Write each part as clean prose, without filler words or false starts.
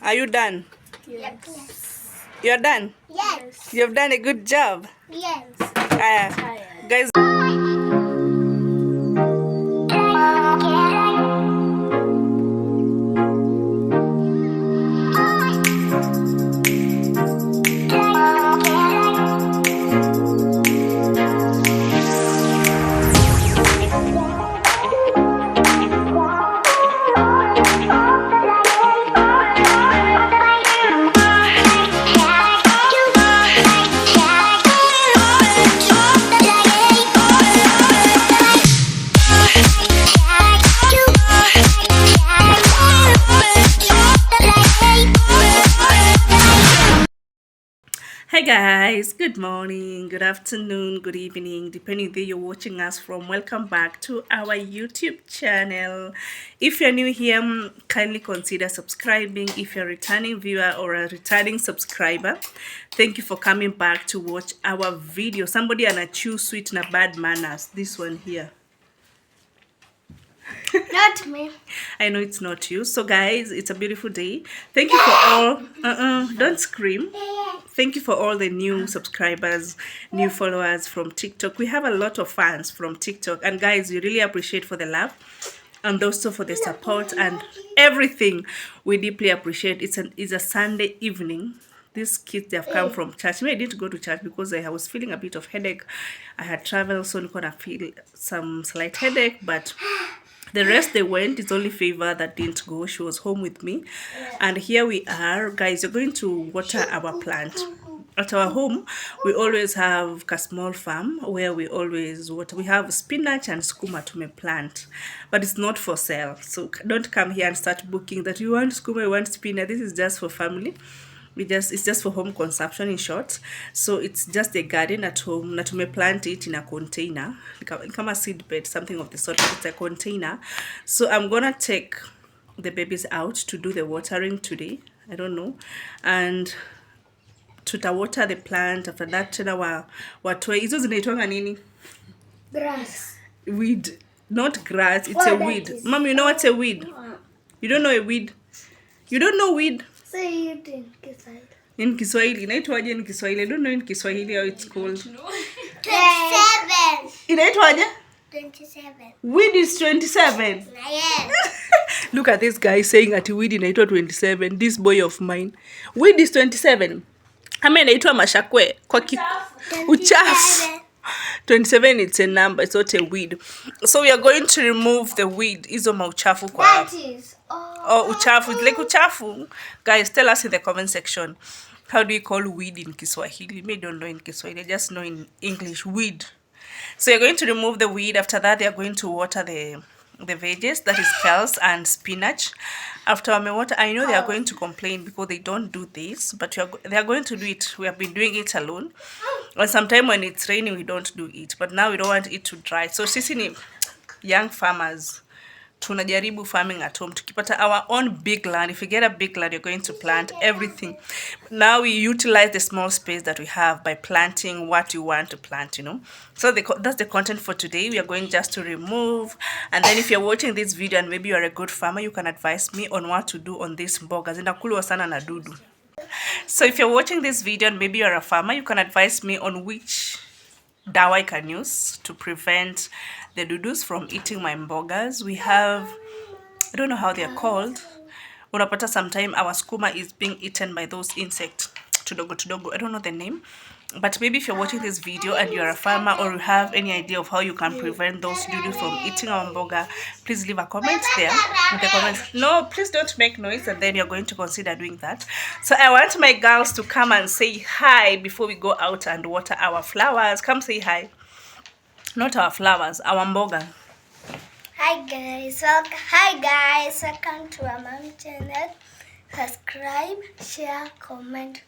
Are you done? Yes. You're done? Yes. You've done a good job. Yes. Guys. Hi guys, good morning, good afternoon, good evening, depending where you're watching us from. Welcome back to our YouTube channel. If you're new here, kindly consider subscribing. If you're a returning viewer or a returning subscriber, thank you for coming back to watch our video. Somebody and a chew sweet na bad manners. This one here. Not me. I know it's not you. So guys, it's a beautiful day. Thank you for all don't scream. Thank you for all the new subscribers, new followers from TikTok. We have a lot of fans from TikTok, and guys, we really appreciate for the love and also for the support and everything. We deeply appreciate. It's a Sunday evening. These kids, they have come from church. I didn't go to church because I was feeling a bit of headache. I had traveled, so I'm gonna feel some slight headache, but the rest they went. It's only Favor that didn't go. She was home with me. And here we are. Guys, we're going to water our plant. At our home, we always have a small farm where we always water. We have spinach and skuma to plant, but it's not for sale. So don't come here and start booking that you want skuma, you want spinach. This is just for family. It's just for home consumption, in short. So it's just a garden at home. Na plant it in a container, like a seed bed, something of the sort. It's a container. So I'm gonna take the babies out to do the watering today. I don't know, and tutawater the plant. After that tena watoe hizo zinaitwanga nini? Grass. Weed, not grass. It's a weed. Mom, you know what's a weed? You don't know a weed? You don't know weed? Say it in Kiswahili. In Kiswahili. Inaitwaje in Kiswahili? I don't know in Kiswahili how it's called. 27. Inaitwaje? 27. Weed is 27. Yes. Look at this guy saying that weed inaitwa 27. This boy of mine. Weed is 27. Ama inaitwa mashakwe kwa uchafu. 27, it's a number, it's not a weed. So we are going to remove the weed. Izo mauchafu kwa. That is. Oh, uchafu. It's like uchafu. Guys, tell us in the comment section. How do you call weed in Kiswahili? Me don't know in Kiswahili. I just know in English, weed. So you're going to remove the weed. After that, they're going to water the veggies, that is kales and spinach. After water, I know they are going to complain because they don't do this, but they are going to do it. We have been doing it alone. And sometimes when it's raining, we don't do it. But now we don't want it to dry. So sisi ni young farmers, tunajaribu farming at home. Tukipata our own big land. If you get a big land, you're going to plant everything. Now we utilize the small space that we have by planting what you want to plant, you know. So that's the content for today. We are going just to remove. And then if you're watching this video and maybe you're a good farmer, you can advise me on what to do on this mboga. Zinakulwa sana na dudu. So if you're watching this video and maybe you're a farmer, you can advise me on which dawa I can use to prevent the dudus from eating my mbogas. We have, I don't know how they're called. Unapata sometime our skuma is being eaten by those insects. Tudogo. I don't know the name. But maybe if you're watching this video and you're a farmer or you have any idea of how you can prevent those dudus from eating our mboga, please leave a comment there in the comments. No, please don't make noise, and then you're going to consider doing that. So I want my girls to come and say hi before we go out and water our flowers. Come say hi. Not our flowers, our mboga. Hi guys, welcome to our mom channel. Subscribe, share, comment.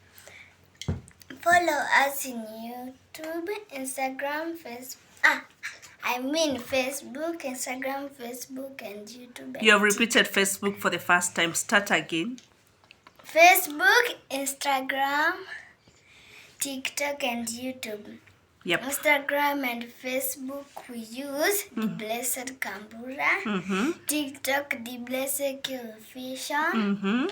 Follow us in YouTube, Instagram, Facebook, Instagram, Facebook, and YouTube. You have repeated Facebook for the first time. Start again. Facebook, Instagram, TikTok, and YouTube. Yep. Instagram and Facebook we use The Blessed Kambura. TikTok The Blessed Killfisher.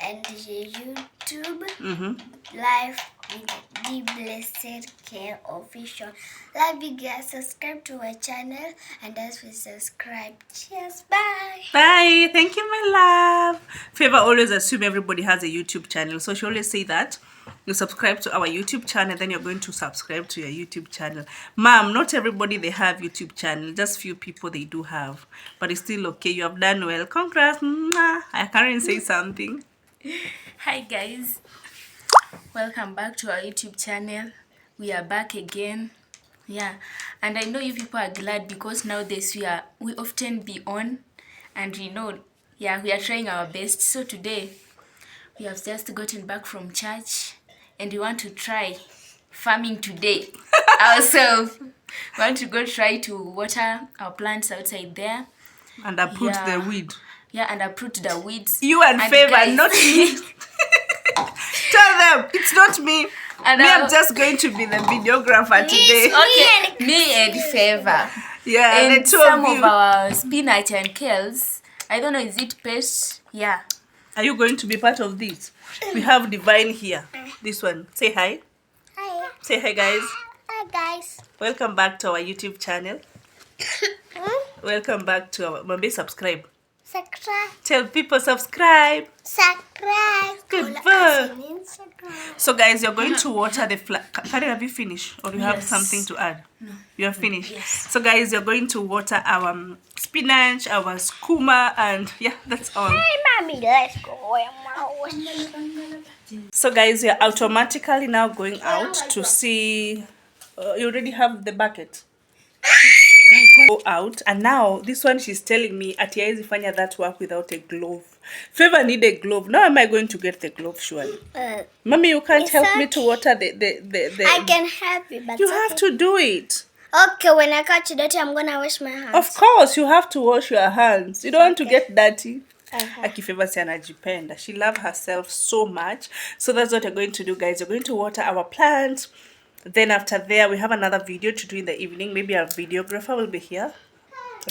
and YouTube. Mm-hmm. Live with the Blessed Care Official. Love you guys. Subscribe to our channel, and as we subscribe, cheers. Bye. Bye. Thank you, my love. Favor always assume everybody has a YouTube channel, so she always say that you subscribe to our YouTube channel, then you're going to subscribe to your YouTube channel. Mom, not everybody they have YouTube channel, just few people they do have, but it's still okay. You have done well. Congrats. Mwah. I can't even say something. Hi guys, welcome back to our YouTube channel. We are back again. Yeah, and I know you people are glad because nowadays we often be on, and we know, yeah, we are trying our best. So today we have just gotten back from church and we want to try farming today ourselves. We want to go try to water our plants outside there And uproot the weed. Yeah, and uproot the weeds. You and Favor, guys, not me. Tell them it's not me. And me, I'm just going to be the videographer today. Okay, me and Favor. Yeah, And the two some of you. of our spinach and kales. I don't know, is it paste? Yeah. Are you going to be part of this? We have Divine here. This one. Say hi. Hi. Say hi, guys. Hi, guys. Welcome back to our YouTube channel. Welcome back to our... Maybe subscribe. Subscribe. Tell people subscribe. Subscribe. Good Follow us work. on Instagram. So guys, you're going to water the Karen, have you finished? Or you have Yes. something to add? No. You have finished? Yes. So guys, you're going to water our spinach, our skooma, and yeah, that's all. Hey, mommy, let's go. So guys, you're automatically now going out to see... you already have the bucket. Guys, go out. And now, this one she's telling me, ati haizi fanya that work without a glove. Favor need a glove. Now am I going to get the glove, surely? Mommy, you can't help me to water the... I can help you, but You have to do it. Okay, when I catch dirty, I'm gonna wash my hands. Of course, you have to wash your hands. You don't want to get dirty. Aki Favor si anajipenda. She loves herself so much. So that's what we're going to do, guys. We're going to water our plants. Then after there, we have another video to do in the evening. Maybe our videographer will be here.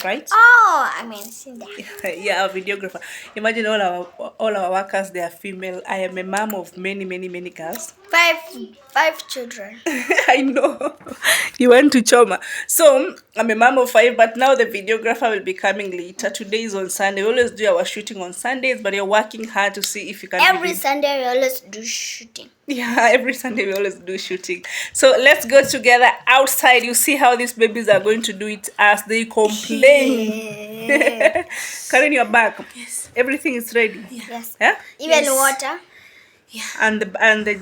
Right? Oh, I mean, see that. Yeah, our videographer. Imagine all our workers, they are female. I am a mom of many girls. Five children. I know. You went to Choma. So, I'm a mom of 5, but now the videographer will be coming later. Today is on Sunday. We always do our shooting on Sundays, but you're working hard to see if you can Every Sunday, we always do shooting. Yeah, every Sunday we always do shooting. So let's go together outside. You see how these babies are going to do it as they complain. Karen, you're back. Yes. Everything is ready. Yes. Yeah? Even Yes. water. Yeah. And the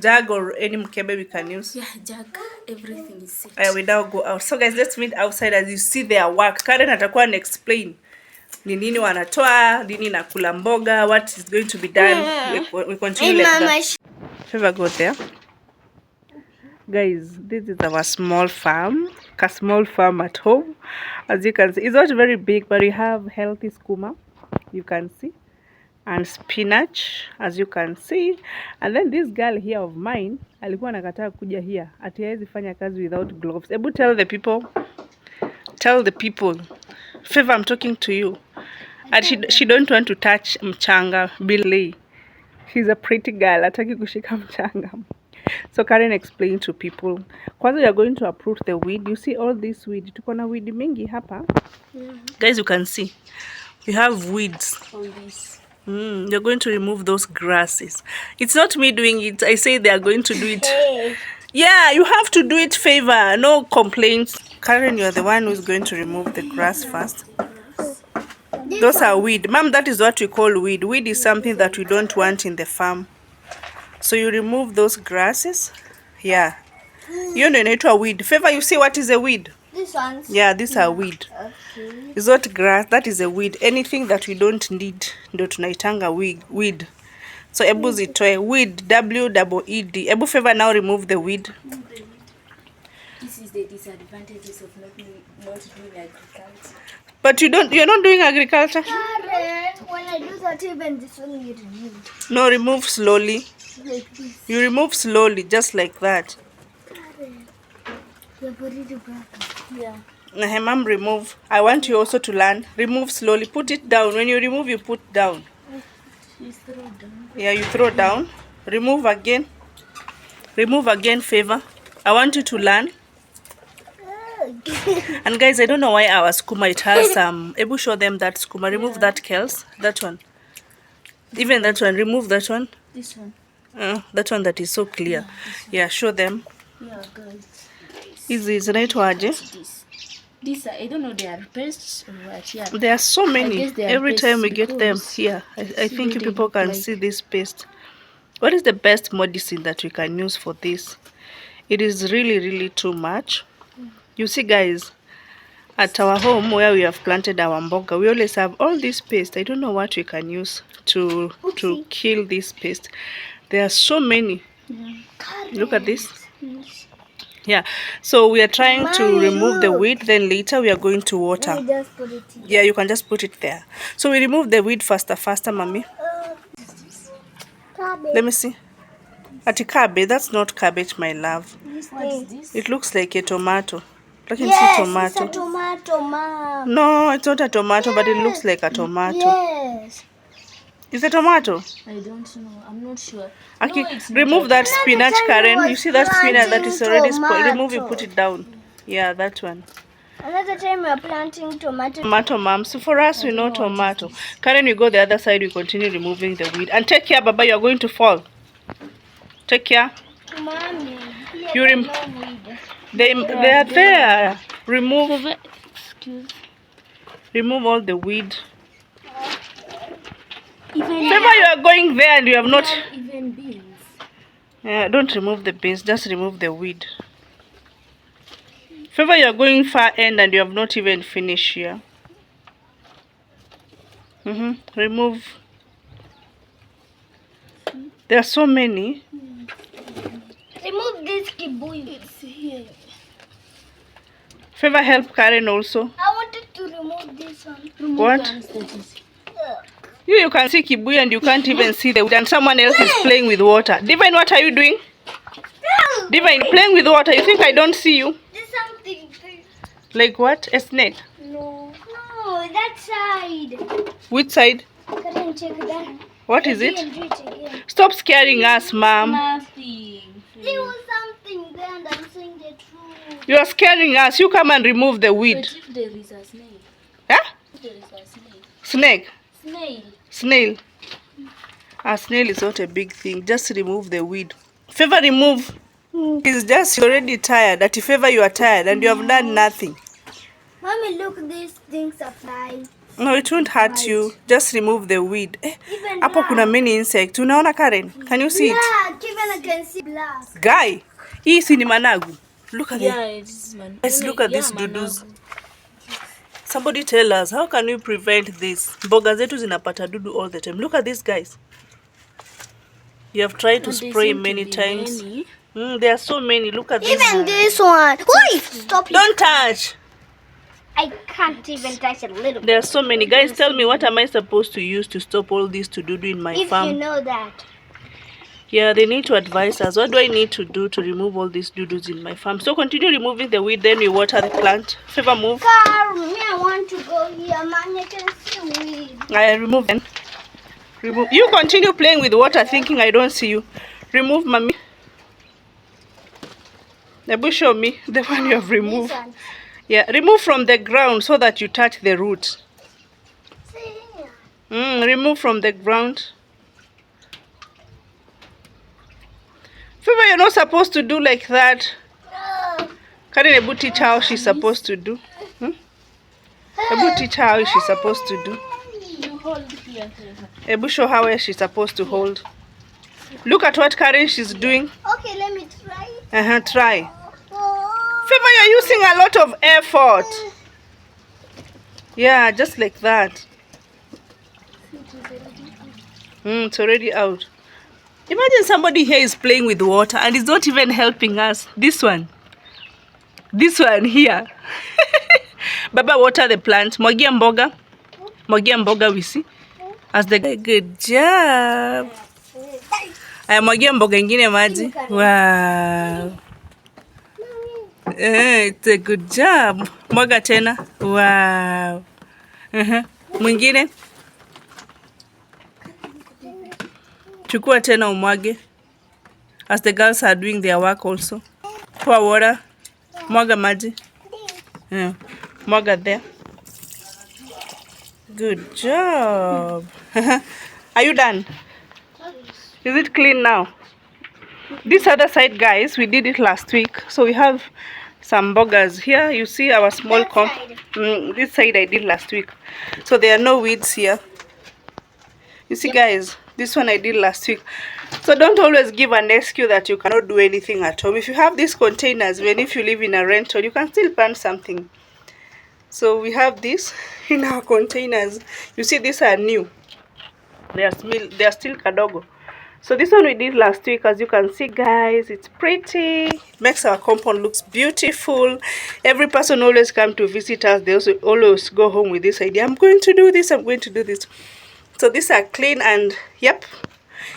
jug or any mkebe we can use. Yeah, Jack, everything is set. We now go out. So guys, let's meet outside as you see their work. Karen atakuwa and explain ni nini wanatoa, nini nakula mboga, what is going to be done. We continue like that. Favor, go there. Guys, this is our small farm. A small farm at home. As you can see, it's not very big, but we have healthy skooma, you can see, and spinach, as you can see. And then this girl here of mine, alikuwa anakataa kuja here. Ati haizi fanya kazi without gloves. Ebu tell the people. Tell the people. Favor, I'm talking to you. And she don't want to touch mchanga, Billy. She's a pretty girl. Hataki kushika mchanga. So Karen explained to people. Kwanza we are going to uproot the weed. You see all this weed. Tuko na weed mingi hapa. Guys, you can see. We have weeds. All this. You're going to remove those grasses. It's not me doing it. I say they are going to do it. Hey. Yeah, you have to do it, Favor. No complaints. Karen, you're the one who's going to remove the grass first. Those are weed. Mom, that is what we call weed. Weed is something that we don't want in the farm. So you remove those grasses. Yeah. You know, inaitwa weed. Favor, you see what is a weed? This one's. Yeah, these are weed. Okay. It's not grass. That is a weed. Anything that we don't need, ndio tunaitanga weed. So ebu zitoe. Weed. W-E-E-D. Ebu Favor now remove the weed. This is the disadvantages of not doing agriculture. But you're not doing agriculture. Karen, when I do that, even this one you remove. No, remove slowly. Like this. You remove slowly, just like that. Karen, you're ready to go. Yeah. Mom, remove. I want you also to learn. Remove slowly. Put it down. When you remove, you put down. You throw down. Yeah, you throw down. Remove again. Remove again, Favor. I want you to learn. And guys, I don't know why our skooma, it has some... Ebu, show them that skooma. Remove that kels. That one. Even that one. Remove that one. This one. That one that is so clear. Yeah, show them. Yeah, guys. Easy, is right, Waje? These are, I don't know, they are pests or what. Yeah. There are so many. Every time we get them here, I think you people can like... see this paste. What is the best medicine that we can use for this? It is really, really too much. You see, guys, at our home where we have planted our mboga, we always have all this paste. I don't know what we can use to kill this paste. There are so many. Look at this. Yeah, so we are trying to remove the weed, then later we are going to water. Just put it here. Yeah, you can just put it there. So we remove the weed faster, mommy. Let me see. Atikabe, that's not cabbage, my love. What is this? It looks like a tomato. Look and Yes, see tomato. it's a tomato, Mom. No, it's not a tomato, but it looks like a tomato. Yes. It's a tomato. I don't know. I'm not sure. Okay, No, it's not remove a that tomato. spinach, Another time Karen. we You see was that spinach that is already planting spoiled. Remove it, tomato. put it down. Yeah, that one. Another time we're planting tomato. Tomato, mom. So for us, we know tomato. Karen, you go the other side. We continue removing the weed. And take care, Baba. You are going to fall. Take care. Mommy, You they are there. Remove all the weed. Even Remember, you are going there and you have not. even beans. Yeah, don't remove the beans. Just remove the weed. Favor, you are going far end and you have not even finished here. Remove. There are so many. Remove this kibuyu. It's here. Favor, help Karen also. I wanted to remove this one. Remove What? the ones that is- You can see kibuyu and you can't even see the weed, and someone else is playing with water. Divine, what are you doing? Divine, playing with water. You think I don't see you? There's something. Like what? A snake? No, that side. Which side? Can you check that? What is it? Again, do it again. Stop scaring us, mom. Nothing. There was something there and I'm saying the truth. You are scaring us. You come and remove the weed. But if there is a snail. Huh? If there is a snail. Snake? Snail. Snail. A snail is not a big thing. Just remove the weed. Favor, remove. He's just already tired. That if ever you are tired and you have done nothing. Mommy, look, these things are flying. No, it won't hurt you. Just remove the weed. Even Hapo kuna many insect. Unaona, Karen? Can you see it? black. Even I can see black. Guy, hii si ni managu. Look at it. Yeah, it is man. Let's look at these dudus. Somebody tell us, how can we prevent this? Mboga zetu zinapata dudu all the time. Look at these guys. You have tried to spray many times. There are so many. Look at this. Even this one. Wait, stop it. Don't touch. I can't even touch a little. There are so many. Guys, tell me, what am I supposed to use to stop all this to do in my If farm? you know that. Yeah, they need to advise us. What do I need to do to remove all these dudus in my farm? So continue removing the weed, then we water the plant. Favor, move. Car, me, I want to go here, man. You can see weed. I remove them. Remove. You continue playing with water, thinking I don't see you. Remove, mommy. Nebu, show me the one you have removed. This one. Yeah, remove from the ground so that you touch the root. See here. Remove from the ground. Favor, you're not supposed to do like that. No. Karen, Nebu teach how she's supposed to do. Nebu teach her how she's supposed to do. You hold here. Nebu show her where she's supposed to hold. Look at what Karen she's doing. Okay, let me try. Try. Oh. Favor, you're using a lot of effort. Yeah, just like that. It's already out. Imagine somebody here is playing with water and is not even helping us. This one here. Baba, water the plant. Mwagia mboga. Mwagia mboga, we see. As the good job. Mwagia mboga ingine maji. Wow. It's a good job. Mwaga tena. Wow. Mwingine. Chukua tena umwage. As the girls are doing their work also. Pour water. Mwaga maji. Yeah. Mwaga there. Good job. Are you done? Is it clean now? This other side, guys, we did it last week. So we have some boggers here. You see our small comp. This side I did last week. So there are no weeds here. You see, guys, this one I did last week. So don't always give an excuse that you cannot do anything at home. If you have these containers, even if you live in a rental, you can still plant something. So we have this in our containers. You see, these are new. They are still kadogo. So this one we did last week. As you can see, guys, it's pretty. It makes our compound looks beautiful. Every person always come to visit us. They also always go home with this idea. I'm going to do this. I'm going to do this. So these are clean, and yep,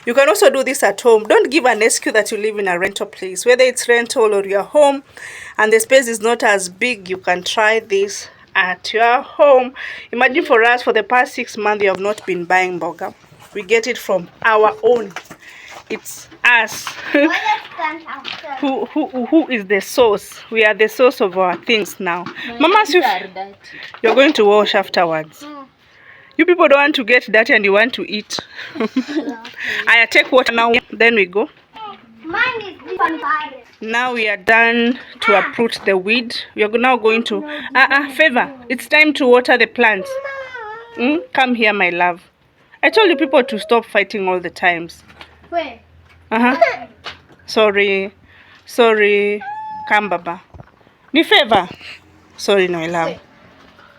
you can also do this at home. Don't give an excuse that you live in a rental place. Whether it's rental or your home and the space is not as big, you can try this at your home. Imagine for us, for the past 6 months, we have not been buying burger. We get it from our own. It's us. who is the source? We are the source of our things now. Mama, you're going to wash afterwards. You people don't want to get dirty and you want to eat. I take water now, then we go. Now we are done to uproot the weed. We are now going to Favor, it's time to water the plants. Come here, my love. I told you people to stop fighting all the times. Where? Sorry. Come, Baba. Ni Favor. Sorry, no, my love.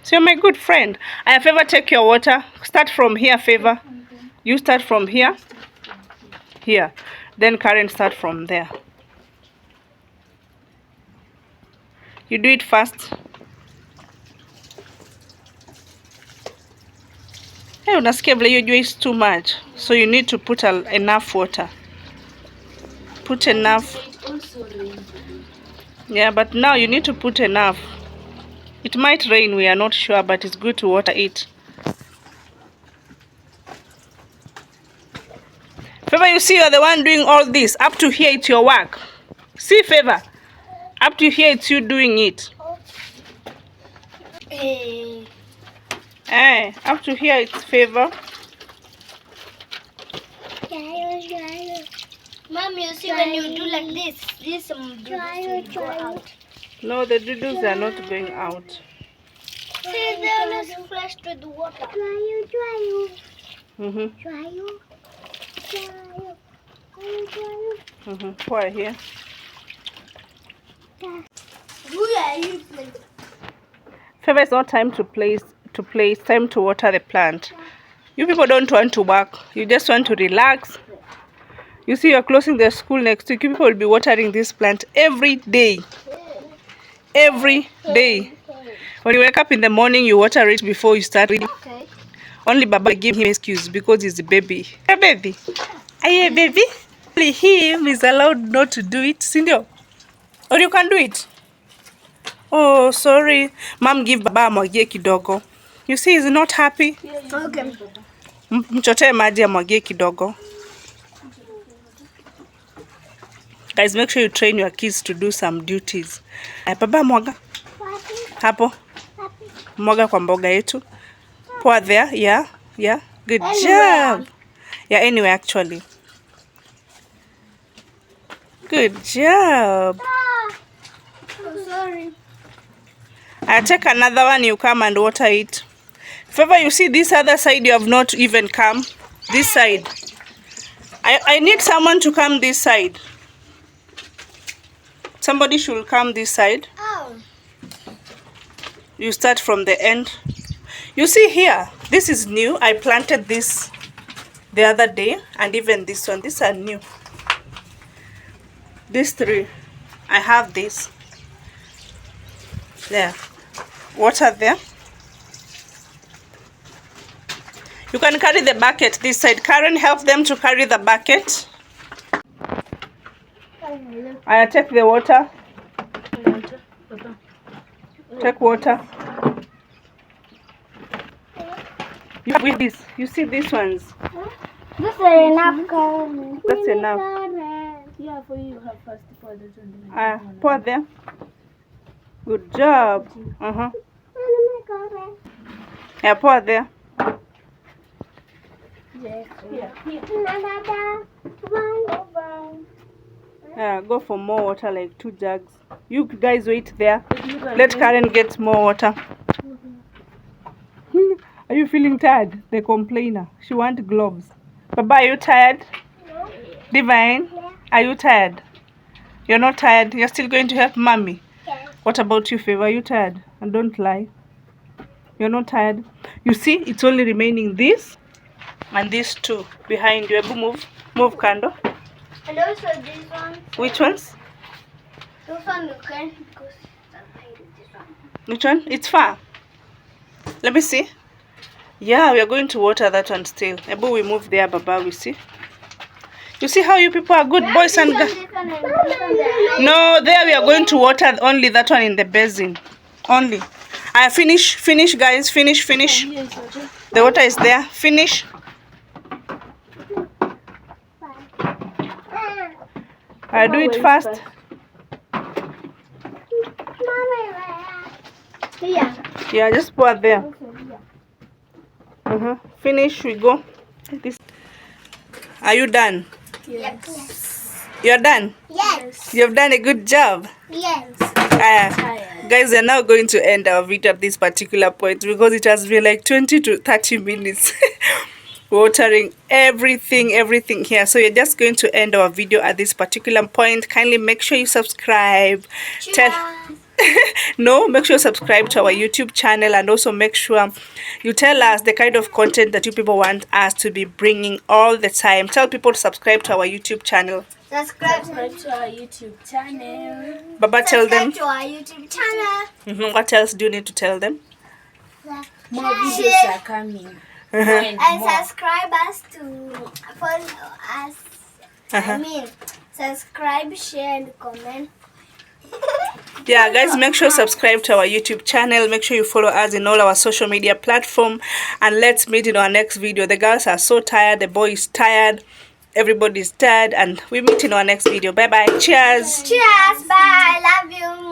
So you're my good friend. I Favor, take your water. Start from here, Favor. You start from here. Here. Then Karen start from there. You do it fast. Hey, unasikia vile hiyo is too much. So you need to put enough water. Put enough. Yeah, but now you need to put enough. It might rain, we are not sure, but it's good to water it. Favor, you see, you're the one doing all this. Up to here, it's your work. See, Favor? Up to here, it's you doing it. Up to here, it's Favor. Mom, you see, when you do like this will go out. No, the doodles are not going out. See, they always flash with the water. Pour here. Favor, it's not time to play. It's time to water the plant. You people don't want to work. You just want to relax. You see, you're closing the school next week. You people will be watering this plant every day. Every day. When you wake up in the morning, you water it before you start reading. Okay. Only Baba give him excuse because he's a baby. Hey, baby. Hey, baby. Only him is allowed not to do it. Sindio? Or you can do it. Oh, sorry. Mom give Baba amwagie kidogo. You see, he's not happy. Okay. Mchotee maji amwagie kidogo. Guys, make sure you train your kids to do some duties. Baba mwaga. Hapo. Mwaga kwa mboga yetu. Pour there. Yeah. Good job. Yeah, anyway, actually. Good job. I'm sorry. I take another one, you come and water it. Favor, you see this other side, you have not even come. This side. I need someone to come this side. Somebody should come this side. Oh. You start from the end. You see here, this is new. I planted this the other day, and even this one. These are new. These three. I have this. There. Water there. You can carry the bucket this side. Karen, help them to carry the bucket. I take the water. Take water. With this, you see these ones. This is enough current. That's enough. Yeah, for you have first pour that one. Pour there. Good job. Yeah, pour there. Yeah, go for more water, like 2 jugs. You guys wait there. Let Karen get more water. Are you feeling tired? The complainer. She wants gloves. Baba, are you tired? No. Divine, Yeah. are you tired? You're not tired? You're still going to help mommy? Yes. What about you, Favor? Are you tired? And don't lie. You're not tired? You see, it's only remaining this and these 2 behind you. Move Kando. And also this one. Which ones? This one you can because I'm hiding this one. Which one? It's far. Let me see. Yeah, we are going to water that one still. Ebu, we move there, Baba, we see. You see how you people are good boys and girls? No, there we are going to water only that one in the basin. Only. I finish, guys. Finish. The water is there. Finish. I do it fast. Yeah, just pour there. Finish, we go. This. Are you done? Yes. You're done? Yes. You've done a good job. Yes. Guys, we are now going to end our video at this particular point because it has been like 20 to 30 minutes watering everything here. So we're just going to end our video at this particular point. Kindly make sure you subscribe. Make sure you subscribe to our YouTube channel, and also make sure you tell us the kind of content that you people want us to be bringing all the time. Tell people to subscribe to our YouTube channel. Subscribe to our YouTube channel. Baba, tell them. to our YouTube channel. What else do you need to tell them? More videos are coming. And subscribe us to follow us. Subscribe, share, and comment. Yeah, guys, make sure you subscribe to our YouTube channel. Make sure you follow us in all our social media platform, and let's meet in our next video. The girls are so tired, the boy is tired, everybody's tired, and we meet in our next video. Bye bye. Cheers. Cheers. Bye. Love you.